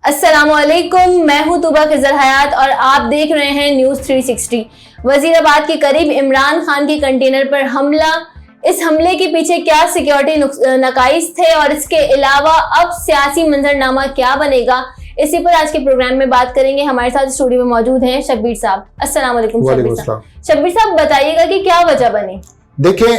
अस्सलामुअलैकुम, मैं हूं तुबा खिजर हयात और आप देख रहे हैं न्यूज़ 360। वजीराबाद के करीब इमरान खान के कंटेनर पर हमला, इस हमले के पीछे क्या सिक्योरिटी नकाइस थे और इसके अलावा अब सियासी मंजरनामा क्या बनेगा, इसी पर आज के प्रोग्राम में बात करेंगे। हमारे साथ स्टूडियो में मौजूद हैं शब्बीर साहब। अस्सलाम वालेकुम शब्बीर साहब। शब्बीर साहब, बताइएगा कि क्या वजह बनी? देखिए,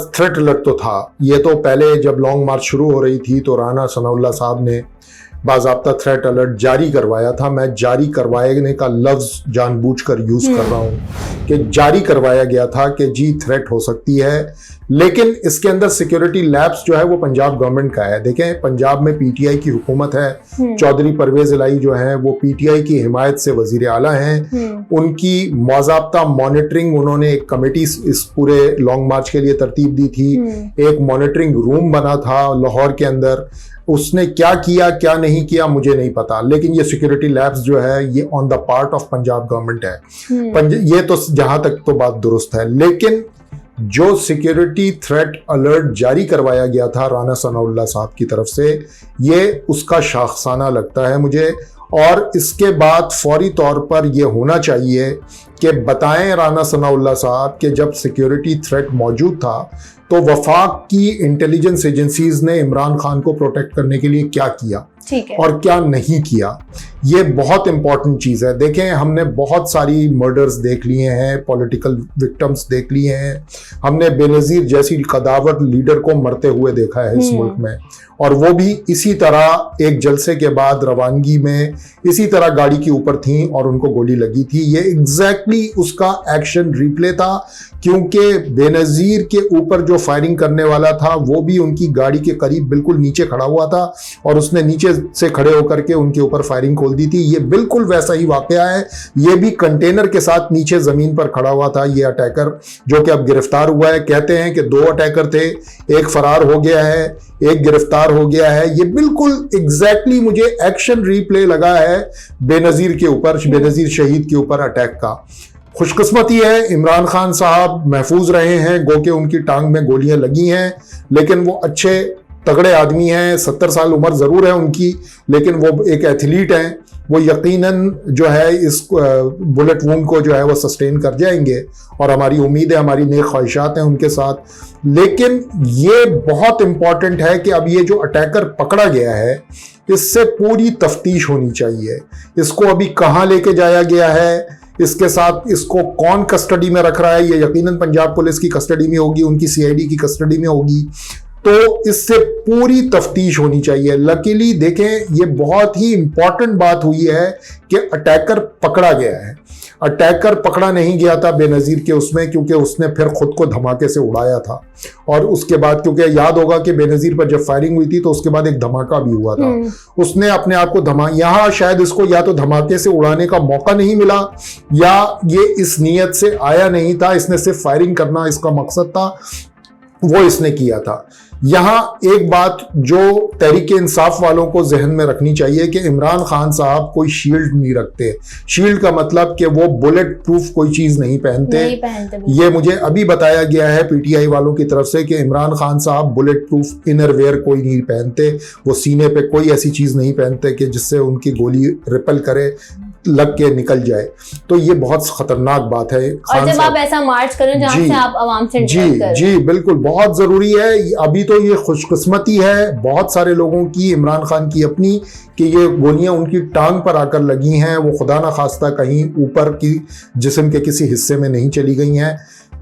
थ्रेट अलर्ट तो था। ये तो पहले जब लॉन्ग मार्च शुरू हो रही थी तो राना सनाउल्लाह साहब ने बाज़ाब्ता थ्रेट अलर्ट जारी करवाया था। मैं जारी करवाने का लफ्ज़ जानबूझकर यूज़ कर रहा हूँ कि जारी करवाया गया था कि जी थ्रेट हो सकती है, लेकिन इसके अंदर सिक्योरिटी लैब्स जो है वो पंजाब गवर्नमेंट का है। देखें, पंजाब में पीटीआई की हुकूमत है, चौधरी परवेज इलाही जो है वो पीटीआई की हिमायत से वजीर आला हैं। उनकी बाज़ाब्ता मॉनिटरिंग, उन्होंने एक कमेटी इस पूरे लॉन्ग मार्च के लिए तरतीब दी थी। एक मॉनिटरिंग रूम बना था लाहौर के अंदर। उसने क्या किया क्या नहीं किया मुझे नहीं पता, लेकिन ये सिक्योरिटी लैब्स जो है ये on the part of Punjab government है। ये तो जहां तक तो बात दुरुस्त है, लेकिन जो सिक्योरिटी थ्रेट अलर्ट जारी करवाया गया था राना सनाउल्लाह साहब की तरफ से, ये उसका शाखसाना लगता है मुझे। और इसके बाद फौरी तौर पर यह होना चाहिए कि बताएं राना सनाउल्लाह साहब कि जब सिक्योरिटी थ्रेट मौजूद था तो वफाक की इंटेलिजेंस एजेंसीज ने इमरान खान को प्रोटेक्ट करने के लिए क्या किया और क्या नहीं किया। ये बहुत इंपॉर्टेंट चीज़ है। देखें, हमने बहुत सारी मर्डर्स देख लिए हैं, पॉलिटिकल विक्टिम्स देख लिए हैं, हमने बेनज़ीर जैसी कदावर लीडर को मरते हुए देखा है इस मुल्क में, और वो भी इसी तरह एक जलसे के बाद रवानगी में इसी तरह गाड़ी के ऊपर थी और उनको गोली लगी थी। ये एग्जैक्टली उसका एक्शन रिप्ले था, क्योंकि बेनज़ीर के ऊपर जो फायरिंग करने वाला था वो भी उनकी गाड़ी के करीब बिल्कुल नीचे खड़ा हुआ था और उसने नीचे से खड़े होकर के उनके ऊपर फायरिंग खोल दी थी। ये बिल्कुल वैसा ही वाकया है। ये भी कंटेनर के साथ नीचे जमीन पर खड़ा हुआ था ये अटैकर, जो कि अब गिरफ्तार हुआ है। कहते हैं कि 2 अटैकर थे, एक फरार हो गया है, एक गिरफ्तार हो गया है। ये बिल्कुल एग्जैक्टली मुझे एक्शन रिप्ले लगा है बेनज़ीर के ऊपर, बेनज़ीर शहीद के ऊपर अटैक का। खुशकिस्मती है इमरान खान साहब महफूज रहे हैं, गो के उनकी टांग में गोलियां लगी हैं, लेकिन वो अच्छे तगड़े आदमी हैं। 70 साल उम्र ज़रूर है उनकी, लेकिन वो एक एथलीट हैं। वो यकीनन जो है इस बुलेट वूंड को जो है वो सस्टेन कर जाएंगे और हमारी उम्मीद है, हमारी नेक ख्वाहिशात हैं उनके साथ। लेकिन ये बहुत इंपॉर्टेंट है कि अब ये जो अटैकर पकड़ा गया है इससे पूरी तफ्तीश होनी चाहिए। इसको अभी कहाँ लेके जाया गया है, इसके साथ इसको कौन कस्टडी में रख रहा है, ये यकीनन पंजाब पुलिस की कस्टडी में होगी, उनकी सीआईडी की कस्टडी में होगी, तो इससे पूरी तफ्तीश होनी चाहिए। लकीली देखें, ये बहुत ही इंपॉर्टेंट बात हुई है कि अटैकर पकड़ा गया है। अटैकर पकड़ा नहीं गया था बेनज़ीर के उसमें, क्योंकि उसने फिर खुद को धमाके से उड़ाया था। और उसके बाद, क्योंकि याद होगा कि बेनज़ीर पर जब फायरिंग हुई थी तो उसके बाद एक धमाका भी हुआ था। उसने अपने आप को यहाँ शायद इसको या तो धमाके से उड़ाने का मौका नहीं मिला या ये इस नीयत से आया नहीं था, इसने सिर्फ फायरिंग करना इसका मकसद था, वो इसने किया था। यहाँ एक बात जो तहरीक इंसाफ वालों को जहन में रखनी चाहिए कि इमरान खान साहब कोई शील्ड नहीं रखते। शील्ड का मतलब कि वो बुलेट प्रूफ कोई चीज नहीं पहनते। ये मुझे अभी बताया गया है पीटीआई वालों की तरफ से कि इमरान खान साहब बुलेट प्रूफ इनरवेयर कोई नहीं पहनते। वो सीने पे कोई ऐसी चीज नहीं पहनते कि जिससे उनकी गोली रिपेल करे, लग के निकल जाए। तो ये बहुत खतरनाक बात है। और जब आप ऐसा मार्च करें जहां से आप आवाम से जी बिल्कुल बहुत जरूरी है। अभी तो ये खुशकिस्मती है बहुत सारे लोगों की, इमरान खान की अपनी, कि ये गोलियां उनकी टांग पर आकर लगी हैं, वो खुदा ना खास्ता कहीं ऊपर की जिस्म के किसी हिस्से में नहीं चली गई हैं,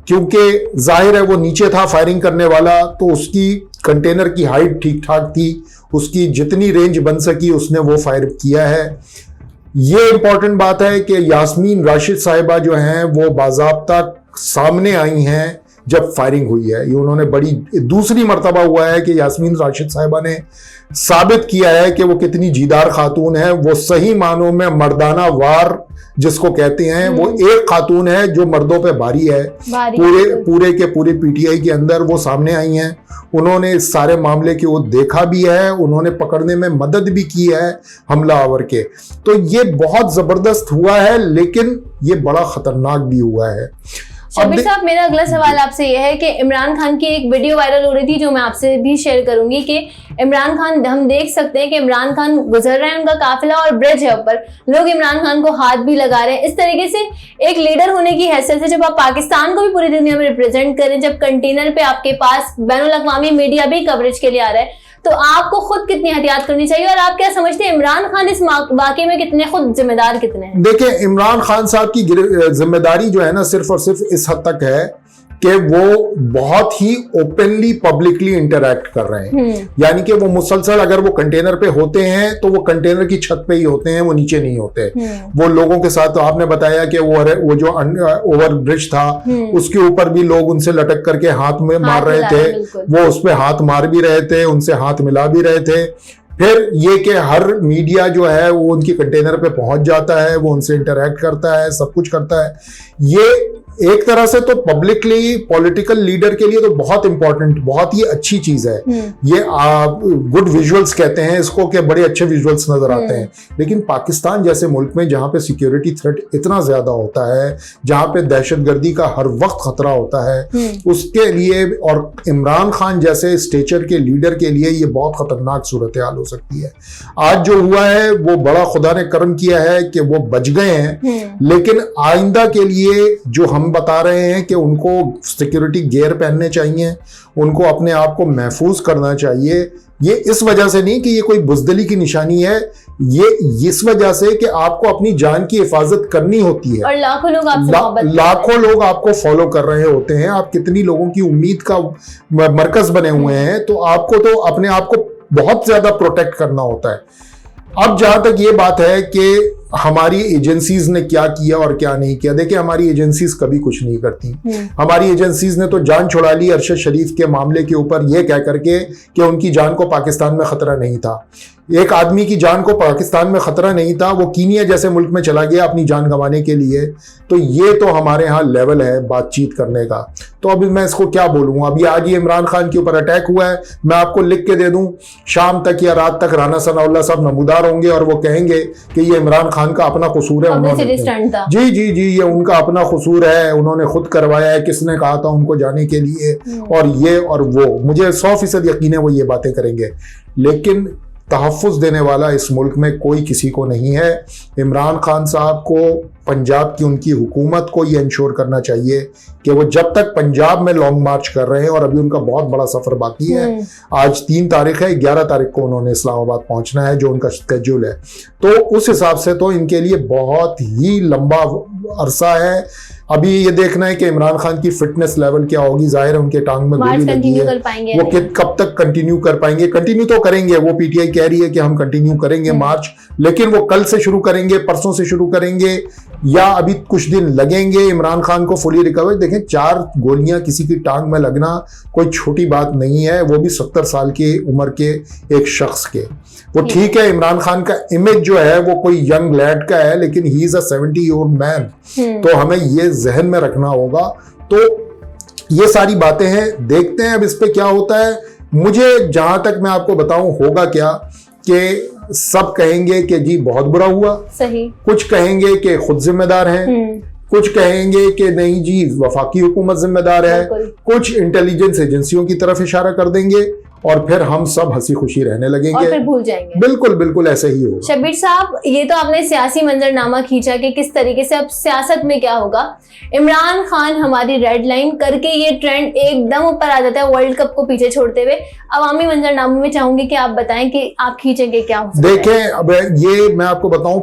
क्योंकि जाहिर है वो नीचे था फायरिंग करने वाला, तो उसकी कंटेनर की हाइट ठीक ठाक थी, उसकी जितनी रेंज बन सकी उसने वो फायर किया है। ये इंपॉर्टेंट बात है कि यास्मीन राशिद साहिबा जो हैं वो बाज़ाब्ता सामने आई हैं जब फायरिंग हुई है। ये उन्होंने बड़ी दूसरी मर्तबा हुआ है कि यास्मीन राशिद साहिबा ने साबित किया है कि वो कितनी जीदार खातून है। वो सही मानों में मर्दाना वार जिसको कहते हैं, वो एक खातून है जो मर्दों पे भारी है। पूरे के पूरे पीटीआई के अंदर वो सामने आई हैं। उन्होंने इस सारे मामले को देखा भी है, उन्होंने पकड़ने में मदद भी की है हमलावर के। तो ये बहुत जबरदस्त हुआ है, लेकिन ये बड़ा खतरनाक भी हुआ है। शब्बीर साहब, मेरा अगला सवाल आपसे यह है कि इमरान खान की एक वीडियो वायरल हो रही थी जो मैं आपसे भी शेयर करूंगी कि इमरान खान, हम देख सकते हैं कि इमरान खान गुजर रहे हैं, उनका काफिला और ब्रिज है ऊपर, लोग इमरान खान को हाथ भी लगा रहे हैं। इस तरीके से एक लीडर होने की हैसियत से जब आप पाकिस्तान को भी पूरी दुनिया में रिप्रेजेंट करें, जब कंटेनर पे आपके पास बैनुल अक़वामी मीडिया भी कवरेज के लिए आ रहा है, तो आपको खुद कितनी एहतियात करनी चाहिए और आप क्या समझते हैं इमरान खान इस वाकये में कितने खुद जिम्मेदार कितने हैं? देखिए, इमरान खान साहब की जिम्मेदारी जो है ना सिर्फ और सिर्फ इस हद तक है कि वो बहुत ही ओपनली पब्लिकली इंटरैक्ट कर रहे हैं। यानी कि वो मुसलसल, अगर वो कंटेनर पे होते हैं तो वो कंटेनर की छत पे ही होते हैं, वो नीचे नहीं होते। वो लोगों के साथ, तो आपने बताया कि वो जो ओवर ब्रिज था उसके ऊपर भी लोग उनसे लटक करके हाथ में मार रहे थे, वो उस पर हाथ मार भी रहे थे, उनसे हाथ मिला भी रहे थे। फिर ये कि हर मीडिया जो है वो उनकी कंटेनर पे पहुंच जाता है, वो उनसे इंटरैक्ट करता है, सब कुछ करता है। ये एक तरह से तो पब्लिकली पॉलिटिकल लीडर के लिए तो बहुत इंपॉर्टेंट, बहुत ही अच्छी चीज है। ये गुड विजुअल्स कहते हैं इसको, कि बड़े अच्छे विजुअल्स नजर आते हैं। लेकिन पाकिस्तान जैसे मुल्क में जहां पे सिक्योरिटी थ्रेट इतना ज्यादा होता है, जहां पे दहशतगर्दी का हर वक्त खतरा होता है, उसके लिए और इमरान खान जैसे स्टेचर के लीडर के लिए ये बहुत खतरनाक सूरत हाल हो सकती है। आज जो हुआ है वो बड़ा खुदा ने करम किया है कि वो बच गए हैं, लेकिन आइंदा के लिए जो हम बता रहे हैं कि उनको सिक्योरिटी गियर पहनने चाहिए, उनको अपने आप को महफूज करना चाहिए। ये इस वजह से नहीं कि ये कोई बुज़दिली की निशानी है, ये इस वजह से कि आपको अपनी जान की हिफाजत करनी होती है। और लाखों लोग लाखों लोग आपको फॉलो कर रहे होते हैं, आप कितनी लोगों की उम्मीद का मरकज बने हुए हैं, तो आपको तो अपने आप को बहुत ज्यादा प्रोटेक्ट करना होता है। अब जहां तक ये बात है कि हमारी एजेंसीज ने क्या किया और क्या नहीं किया, देखिए हमारी एजेंसीज कभी कुछ नहीं करती। हमारी एजेंसीज ने तो जान छुड़ा ली अरशद शरीफ के मामले के ऊपर ये कह करके कि उनकी जान को पाकिस्तान में खतरा नहीं था। एक आदमी की जान को पाकिस्तान में खतरा नहीं था, वो कीनिया जैसे मुल्क में चला गया अपनी जान गंवाने के लिए। तो ये तो हमारे यहाँ लेवल है बातचीत करने का। तो अभी मैं इसको क्या बोलूँ, अभी आज ये इमरान खान के ऊपर अटैक हुआ है, मैं आपको लिख के दे दूं, शाम तक या रात तक राना सनाउल्लाह साहब नमूदार होंगे और वो कहेंगे कि ये इमरान खान का अपना कसूर है, उन्होंने जी जी जी ये उनका अपना कसूर है, उन्होंने खुद करवाया है, किसने कहा था उनको जाने के लिए, और ये और वो, मुझे 100% यकीन है वो ये बातें करेंगे। लेकिन तहफ़्फ़ुज़ देने वाला इस मुल्क में कोई किसी को नहीं है। इमरान खान साहब को, पंजाब की उनकी हुकूमत को ये इंश्योर करना चाहिए कि वो जब तक पंजाब में लॉन्ग मार्च कर रहे हैं, और अभी उनका बहुत बड़ा सफ़र बाकी है, आज 3 तारीख है, 11 तारीख को उन्होंने इस्लामाबाद पहुंचना है जो उनका शेड्यूल है, तो उस हिसाब से तो इनके लिए बहुत ही लंबा अरसा है। अभी ये देखना है कि इमरान खान की फिटनेस लेवल क्या होगी। जाहिर है उनके टांग में गोली लगी है, वो कब तक कंटिन्यू कर पाएंगे। कंटिन्यू तो करेंगे, वो पीटीआई कह रही है कि हम कंटिन्यू करेंगे मार्च, लेकिन वो कल से शुरू करेंगे, परसों से शुरू करेंगे, या अभी कुछ दिन लगेंगे इमरान खान को फुली रिकवर। देखें, 4 गोलियां किसी की टांग में लगना कोई छोटी बात नहीं है, वो भी 70 साल की उम्र के एक शख्स के। वो ठीक है, इमरान खान का इमेज जो है वो कोई यंग लैड का है, लेकिन he is a 70-year-old man. तो हमें ये जहन में रखना होगा। तो ये सारी बातें हैं, देखते हैं अब इस पे क्या होता है। मुझे जहां तक मैं आपको बताऊं, होगा क्या कि सब कहेंगे कि जी बहुत बुरा हुआ, सही, कुछ कहेंगे कि खुद जिम्मेदार हैं, कुछ कहेंगे कि नहीं जी वफाकी हुकूमत जिम्मेदार है, कुछ इंटेलिजेंस एजेंसियों की तरफ इशारा कर देंगे, और फिर हम सब हंसी खुशी रहने लगेंगे और फिर भूल जाएंगे। बिल्कुल बिल्कुल ऐसे ही होगा। शब्बीर साहब, ये तो आपने सियासी मंजरनामा खींचा कि किस तरीके से अब सियासत में क्या होगा। इमरान खान हमारी रेड लाइन करके ये ट्रेंड एकदम ऊपर आ जाता है वर्ल्ड कप को पीछे छोड़ते हुए। अवामी मंजरनामे में चाहूंगी कि आप बताएं कि आप खींचेंगे क्या हो सकता है। देखें, अब ये मैं आपको बताऊं,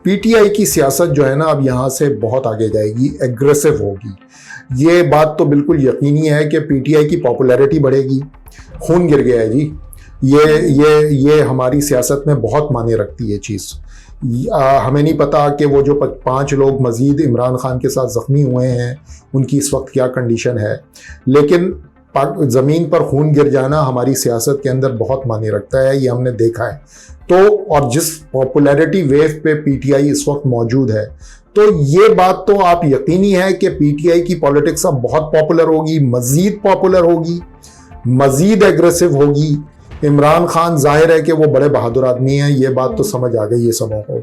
पीटीआई की सियासत जो है ना अब यहाँ से बहुत आगे जाएगी, एग्रेसिव होगी। ये बात तो बिल्कुल यकीनी है कि पीटीआई की पॉपुलैरिटी बढ़ेगी। खून गिर गया है जी, ये हमारी सियासत में बहुत मायने रखती है चीज़। हमें नहीं पता कि वो जो 5 लोग मजीद इमरान खान के साथ ज़ख्मी हुए हैं उनकी इस वक्त क्या कंडीशन है, लेकिन ज़मीन पर खून गिर जाना हमारी सियासत के अंदर बहुत मायने रखता है, ये हमने देखा है। तो और जिस पॉपुलैरिटी वेव पे पीटीआई इस वक्त मौजूद है, तो ये बात तो आप यकीनी है कि पीटीआई की पॉलिटिक्स अब बहुत पॉपुलर होगी, मजीद पॉपुलर होगी, मजीद एग्रेसिव होगी। इमरान खान जाहिर है कि वो बड़े बहादुर आदमी हैं, ये बात तो समझ आ गई है सबों को।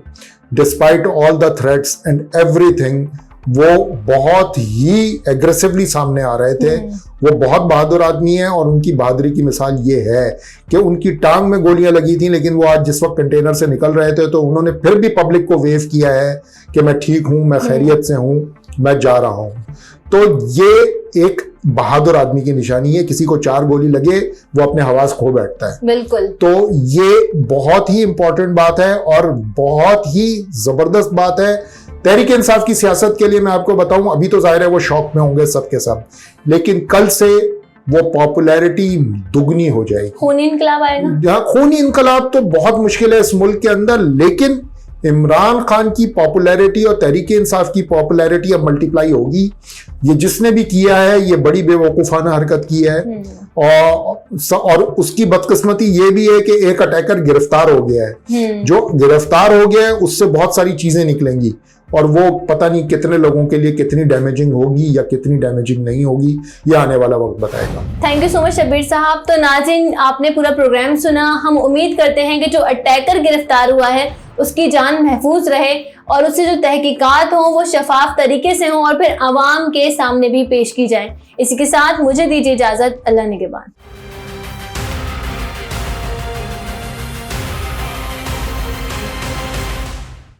Despite all the threats and everything, वो बहुत ही एग्रेसिवली सामने आ रहे थे। वो बहुत बहादुर आदमी है और उनकी बहादुरी की मिसाल ये है कि उनकी टांग में गोलियां लगी थी, लेकिन वो आज जिस वक्त कंटेनर से निकल रहे थे तो उन्होंने फिर भी पब्लिक को वेव किया है कि मैं ठीक हूं, मैं खैरियत से हूं, मैं जा रहा हूं। तो ये एक बहादुर आदमी की निशानी है। किसी को 4 गोली लगे वो अपने हवास खो बैठता है। बिल्कुल। तो ये बहुत ही इंपॉर्टेंट बात है और बहुत ही जबरदस्त बात है तहरीक इंसाफ की सियासत के लिए। मैं आपको बताऊं, अभी तो जाहिर है वो शौक में होंगे सब के सब, लेकिन कल से वो पॉपुलैरिटी दुगनी हो जाएगी। खूनी इनकलाब आएगा। खूनी इनकलाब तो बहुत मुश्किल है इस मुल्क के अंदर, लेकिन इमरान खान की पॉपुलैरिटी और तहरीक इंसाफ की पॉपुलैरिटी अब मल्टीप्लाई होगी। ये जिसने भी किया है ये बड़ी बेवकूफाना हरकत की है और उसकी बदकिस्मती ये भी है कि एक अटैकर गिरफ्तार हो गया है। जो गिरफ्तार हो गया है उससे बहुत सारी चीजें निकलेंगी और वो पता नहीं कितने लोगों के लिए कितनी डैमेजिंग होगी या कितनी डैमेजिंग नहीं होगी, ये आने वाला वक्त बताएगा। Thank you so much Shabbir साहब। तो नाज़रीन, आपने पूरा प्रोग्राम सुना। हम उम्मीद करते हैं कि जो अटैकर गिरफ्तार हुआ है उसकी जान महफूज रहे और उससे जो तहकीकात हों वो शफाफ तरीके से हों और फिर आवाम के सामने भी पेश की जाए। इसी के साथ मुझे दीजिए इजाजत। अल्लाह निगहबान।